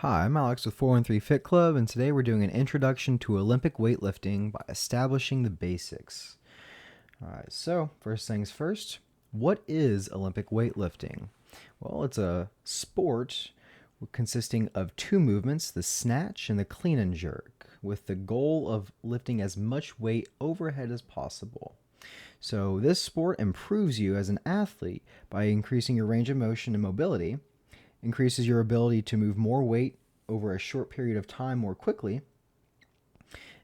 Hi, I'm Alex with 413 Fit Club, and today we're doing an introduction to Olympic weightlifting by establishing the basics. Alright, so first things first, what is Olympic weightlifting? Well, it's a sport consisting of two movements, the snatch and the clean and jerk, with the goal of lifting as much weight overhead as possible. So, this sport improves you as an athlete by increasing your range of motion and mobility, increases your ability to move more weight over a short period of time more quickly.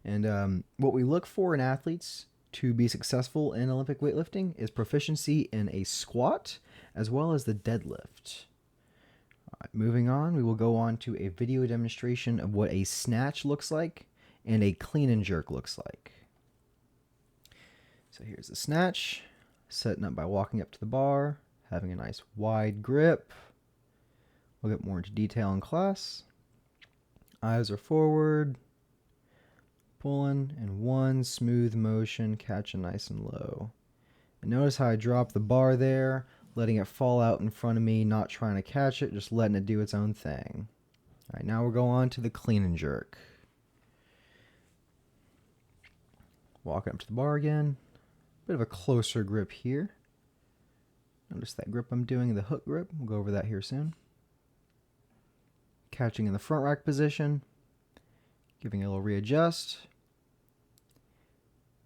And what we look for in athletes to be successful in Olympic weightlifting is proficiency in a squat as well as the deadlift. All right, moving on, we will go on to a video demonstration of what a snatch looks like and a clean and jerk looks like. So here's the snatch, setting up by walking up to the bar, having a nice wide grip. We'll get more into detail in class. Eyes are forward, pulling in one smooth motion, catching nice and low. And notice how I drop the bar there, letting it fall out in front of me, not trying to catch it, just letting it do its own thing. All right, now we'll go on to the clean and jerk. Walking up to the bar again. Bit of a closer grip here. Notice that grip I'm doing, the hook grip. We'll go over that here soon. Catching in the front rack position, giving a little readjust,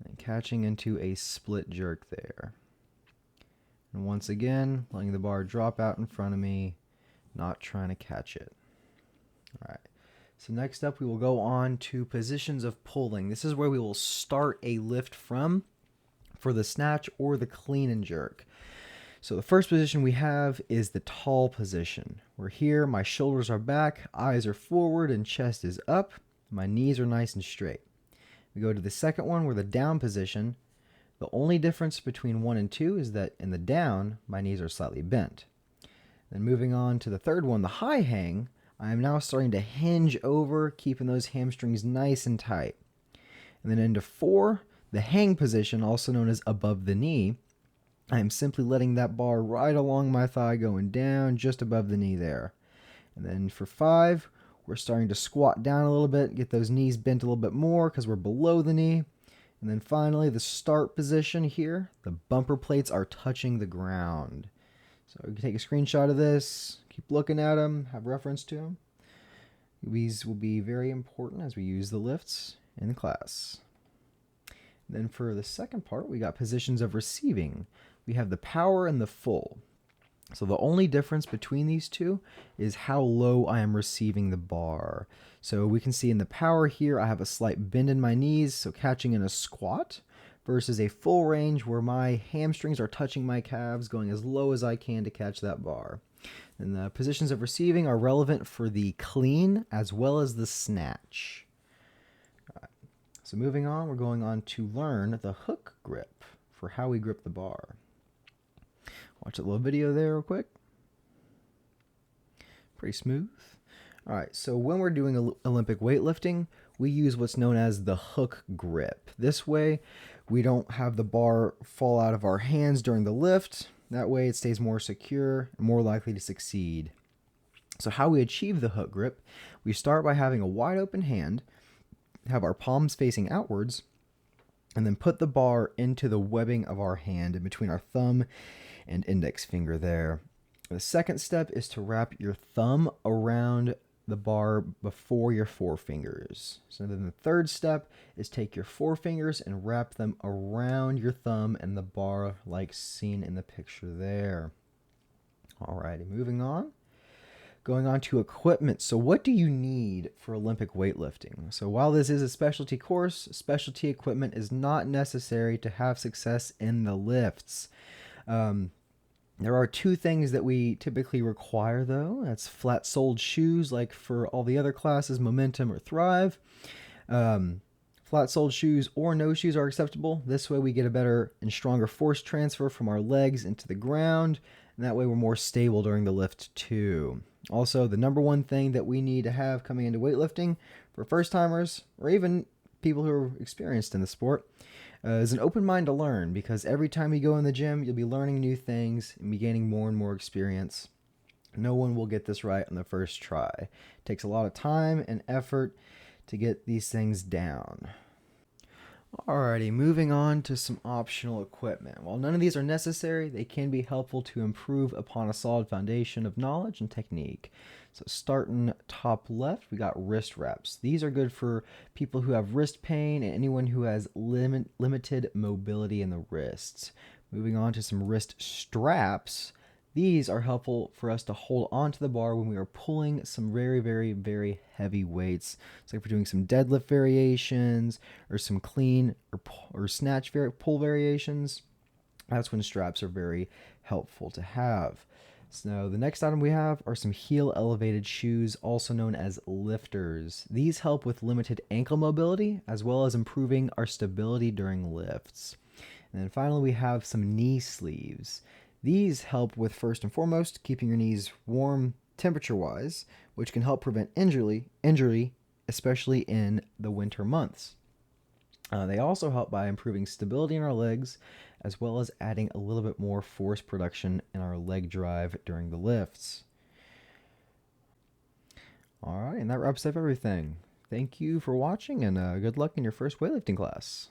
and catching into a split jerk there. And once again, letting the bar drop out in front of me, not trying to catch it. All right. So next up, we will go on to positions of pulling. This is where we will start a lift from for the snatch or the clean and jerk. So the first position we have is the tall position. Where here, my shoulders are back, eyes are forward, and chest is up. My knees are nice and straight. We go to the second one, where the down position. The only difference between 1 and 2 is that in the down, my knees are slightly bent. Then moving on to the third one, the high hang, I am now starting to hinge over, keeping those hamstrings nice and tight. And then into 4, the hang position, also known as above the knee. I am simply letting that bar right along my thigh, going down just above the knee there. And then for 5, we're starting to squat down a little bit, get those knees bent a little bit more because we're below the knee. And then finally, the start position here, the bumper plates are touching the ground. So you can take a screenshot of this, keep looking at them, have reference to them. These will be very important as we use the lifts in the class. Then for the second part, we got positions of receiving. We have the power and the full. So the only difference between these two is how low I am receiving the bar. So we can see in the power here, I have a slight bend in my knees, so catching in a squat, versus a full range where my hamstrings are touching my calves, going as low as I can to catch that bar. And the positions of receiving are relevant for the clean as well as the snatch. So moving on, we're going on to learn the hook grip for how we grip the bar. Watch a little video there real quick. Pretty smooth. All right, so when we're doing Olympic weightlifting, we use what's known as the hook grip. This way, we don't have the bar fall out of our hands during the lift. That way, it stays more secure and more likely to succeed. So how we achieve the hook grip, we start by having a wide open hand, have our palms facing outwards, and then put the bar into the webbing of our hand in between our thumb and index finger there. The second step is to wrap your thumb around the bar before your forefingers. So then the third step is take your forefingers and wrap them around your thumb and the bar like seen in the picture there. Alrighty, moving on. Going on to equipment. So what do you need for Olympic weightlifting? So while this is a specialty course, specialty equipment is not necessary to have success in the lifts. There are 2 things that we typically require, though. That's flat-soled shoes, like for all the other classes, Momentum or Thrive. Flat-soled shoes or no shoes are acceptable. This way we get a better and stronger force transfer from our legs into the ground, and that way we're more stable during the lift, too. Also, the number one thing that we need to have coming into weightlifting for first-timers or even people who are experienced in the sport is an open mind to learn, because every time you go in the gym, you'll be learning new things and be gaining more and more experience. No one will get this right on the first try. It takes a lot of time and effort to get these things down. Alrighty, moving on to some optional equipment. While none of these are necessary, they can be helpful to improve upon a solid foundation of knowledge and technique. So starting top left, we got wrist wraps. These are good for people who have wrist pain and anyone who has limited mobility in the wrists. Moving on to some wrist straps. These are helpful for us to hold onto the bar when we are pulling some very, very, very heavy weights. So if we're doing some deadlift variations or some clean or snatch pull variations, that's when straps are very helpful to have. So the next item we have are some heel elevated shoes, also known as lifters. These help with limited ankle mobility as well as improving our stability during lifts. And then finally we have some knee sleeves. These help with, first and foremost, keeping your knees warm temperature-wise, which can help prevent injury, especially in the winter months. They also help by improving stability in our legs, as well as adding a little bit more force production in our leg drive during the lifts. All right, and that wraps up everything. Thank you for watching, and good luck in your first weightlifting class.